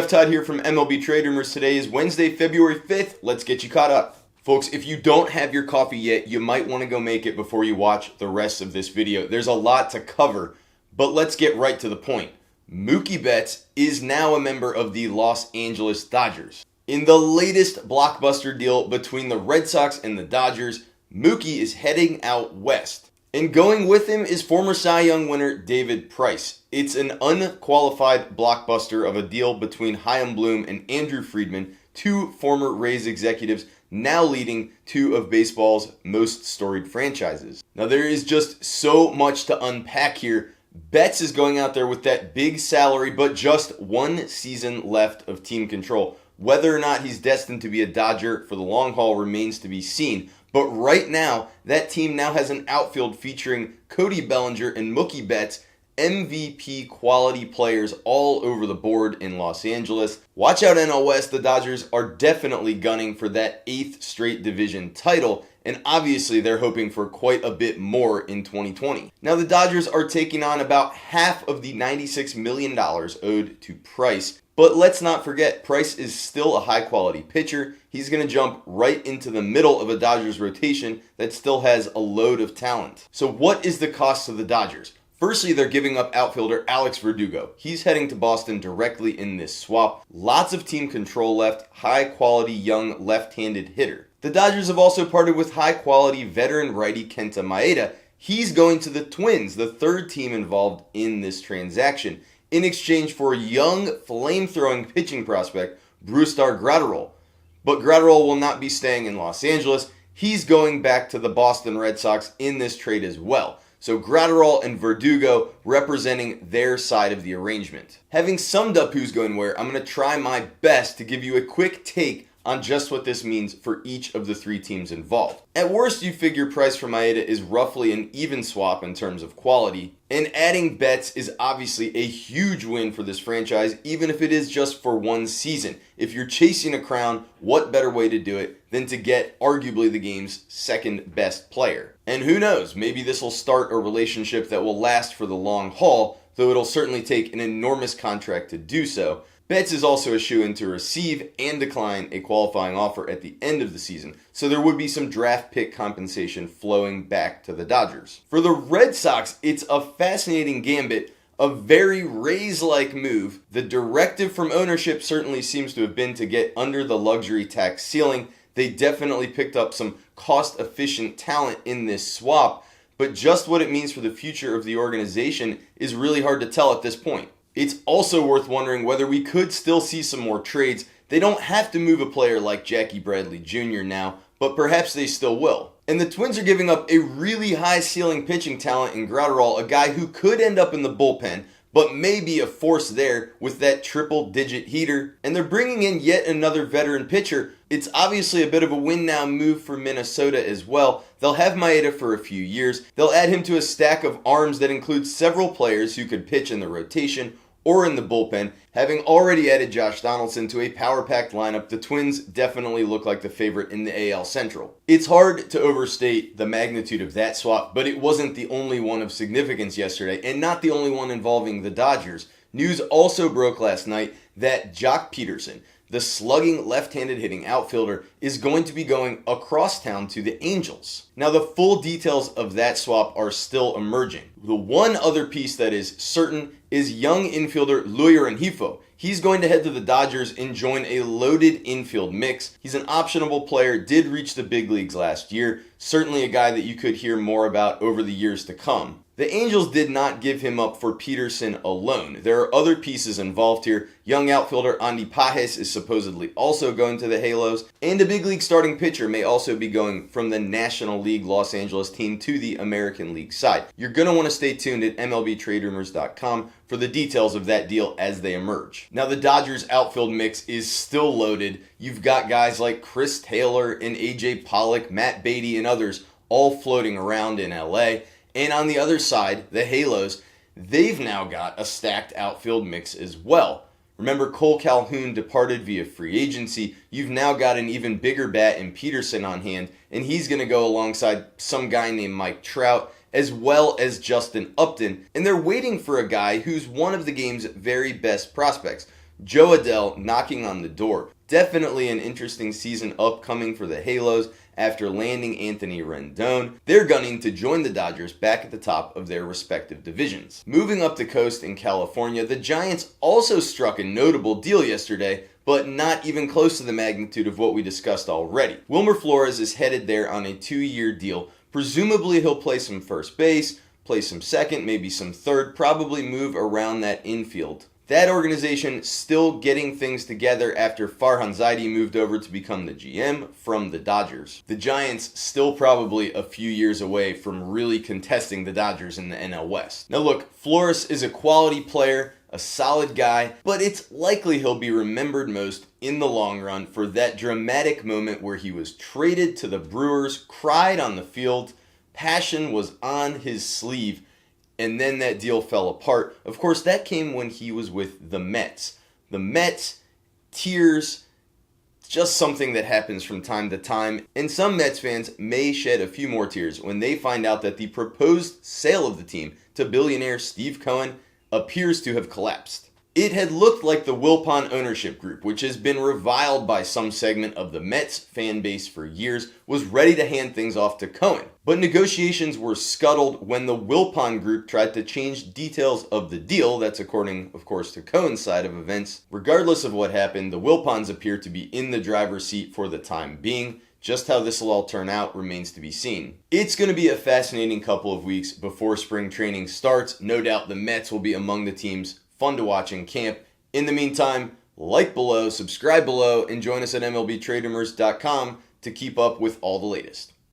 Todd here from MLB Trade Rumors. Today is Wednesday, February 5th. Let's get you caught up. Folks, if you don't have your coffee yet, you might want to go make it before you watch the rest of this video. There's a lot to cover, but let's get right to the point. Mookie Betts is now a member of the Los Angeles Dodgers. In the latest blockbuster deal between the Red Sox and the Dodgers, Mookie is heading out west. And going with him is former Cy Young winner David Price. It's an unqualified blockbuster of a deal between Chaim Bloom and Andrew Friedman, two former Rays executives now leading two of baseball's most storied franchises. Now there is just so much to unpack here. Betts is going out there with that big salary, but just one season left of team control. Whether or not he's destined to be a Dodger for the long haul remains to be seen. But right now, that team now has an outfield featuring Cody Bellinger and Mookie Betts, MVP quality players all over the board in Los Angeles. Watch out NL West, the Dodgers are definitely gunning for that 8th straight division title, and obviously they're hoping for quite a bit more in 2020. Now the Dodgers are taking on about half of the $96 million owed to Price. But let's not forget, Price is still a high-quality pitcher. He's going to jump right into the middle of a Dodgers rotation that still has a load of talent. So what is the cost to the Dodgers? Firstly, they're giving up outfielder Alex Verdugo. He's heading to Boston directly in this swap. Lots of team control left, high-quality young left-handed hitter. The Dodgers have also parted with high-quality veteran righty Kenta Maeda. He's going to the Twins, the third team involved in this transaction, in exchange for a young, flame-throwing pitching prospect, Brusdar Graterol. But Graterol will not be staying in Los Angeles. He's going back to the Boston Red Sox in this trade as well. So Graterol and Verdugo representing their side of the arrangement. Having summed up who's going where, I'm going to try my best to give you a quick take on just what this means for each of the three teams involved. At worst, you figure Price for Maeda is roughly an even swap in terms of quality, and adding Betts is obviously a huge win for this franchise, even if it is just for one season. If you're chasing a crown, what better way to do it than to get arguably the game's second best player? And who knows, maybe this will start a relationship that will last for the long haul, though it'll certainly take an enormous contract to do so. Betts is also a shoo-in to receive and decline a qualifying offer at the end of the season, so there would be some draft pick compensation flowing back to the Dodgers. For the Red Sox, it's a fascinating gambit, a very Rays-like move. The directive from ownership certainly seems to have been to get under the luxury tax ceiling. They definitely picked up some cost-efficient talent in this swap, but just what it means for the future of the organization is really hard to tell at this point. It's also worth wondering whether we could still see some more trades. They don't have to move a player like Jackie Bradley Jr. now, but perhaps they still will. And the Twins are giving up a really high-ceiling pitching talent in Graterol, a guy who could end up in the bullpen, but may be a force there with that triple-digit heater. And they're bringing in yet another veteran pitcher. It's obviously a bit of a win-now move for Minnesota as well. They'll have Maeda for a few years. They'll add him to a stack of arms that includes several players who could pitch in the rotation or in the bullpen. Having already added Josh Donaldson to a power-packed lineup, the Twins definitely look like the favorite in the AL Central. It's hard to overstate the magnitude of that swap, but it wasn't the only one of significance yesterday, and not the only one involving the Dodgers. News also broke last night that Joc Pederson, the slugging left-handed hitting outfielder, is going to be going across town to the Angels. Now, the full details of that swap are still emerging. The one other piece that is certain is young infielder Luyer and Hifo. He's going to head to the Dodgers and join a loaded infield mix. He's an optionable player, did reach the big leagues last year. Certainly a guy that you could hear more about over the years to come. The Angels did not give him up for Pederson alone. There are other pieces involved here. Young outfielder Andy Pages is supposedly also going to the Halos, and a big league starting pitcher may also be going from the National League Los Angeles team to the American League side. You're going to want to stay tuned at MLBTradeRumors.com for the details of that deal as they emerge. Now, the Dodgers outfield mix is still loaded. You've got guys like Chris Taylor and AJ Pollock, Matt Beatty, and others all floating around in LA. And on the other side, the Halos, they've now got a stacked outfield mix as well. Remember, Cole Calhoun departed via free agency. You've now got an even bigger bat in Pederson on hand, and he's going to go alongside some guy named Mike Trout, as well as Justin Upton. And they're waiting for a guy who's one of the game's very best prospects. Joe Adell knocking on the door. Definitely an interesting season upcoming for the Halos after landing Anthony Rendon. They're gunning to join the Dodgers back at the top of their respective divisions. Moving up the coast in California, the Giants also struck a notable deal yesterday, but not even close to the magnitude of what we discussed already. Wilmer Flores is headed there on a 2-year deal. Presumably he'll play some first base, play some second, maybe some third, probably move around that infield. That organization still getting things together after Farhan Zaidi moved over to become the GM from the Dodgers. The Giants still probably a few years away from really contesting the Dodgers in the NL West. Now look, Flores is a quality player, a solid guy, but it's likely he'll be remembered most in the long run for that dramatic moment where he was traded to the Brewers, cried on the field, passion was on his sleeve, and then that deal fell apart. Of course, that came when he was with the Mets. The Mets, tears, just something that happens from time to time. And some Mets fans may shed a few more tears when they find out that the proposed sale of the team to billionaire Steve Cohen appears to have collapsed. It had looked like the Wilpon ownership group, which has been reviled by some segment of the Mets fan base for years, was ready to hand things off to Cohen. But negotiations were scuttled when the Wilpon group tried to change details of the deal. That's according, of course, to Cohen's side of events. Regardless of what happened, the Wilpons appear to be in the driver's seat for the time being. Just how this will all turn out remains to be seen. It's going to be a fascinating couple of weeks before spring training starts. No doubt the Mets will be among the teams fun to watch in camp. In the meantime, like below, subscribe below, and join us at MLBTradeRumors.com to keep up with all the latest.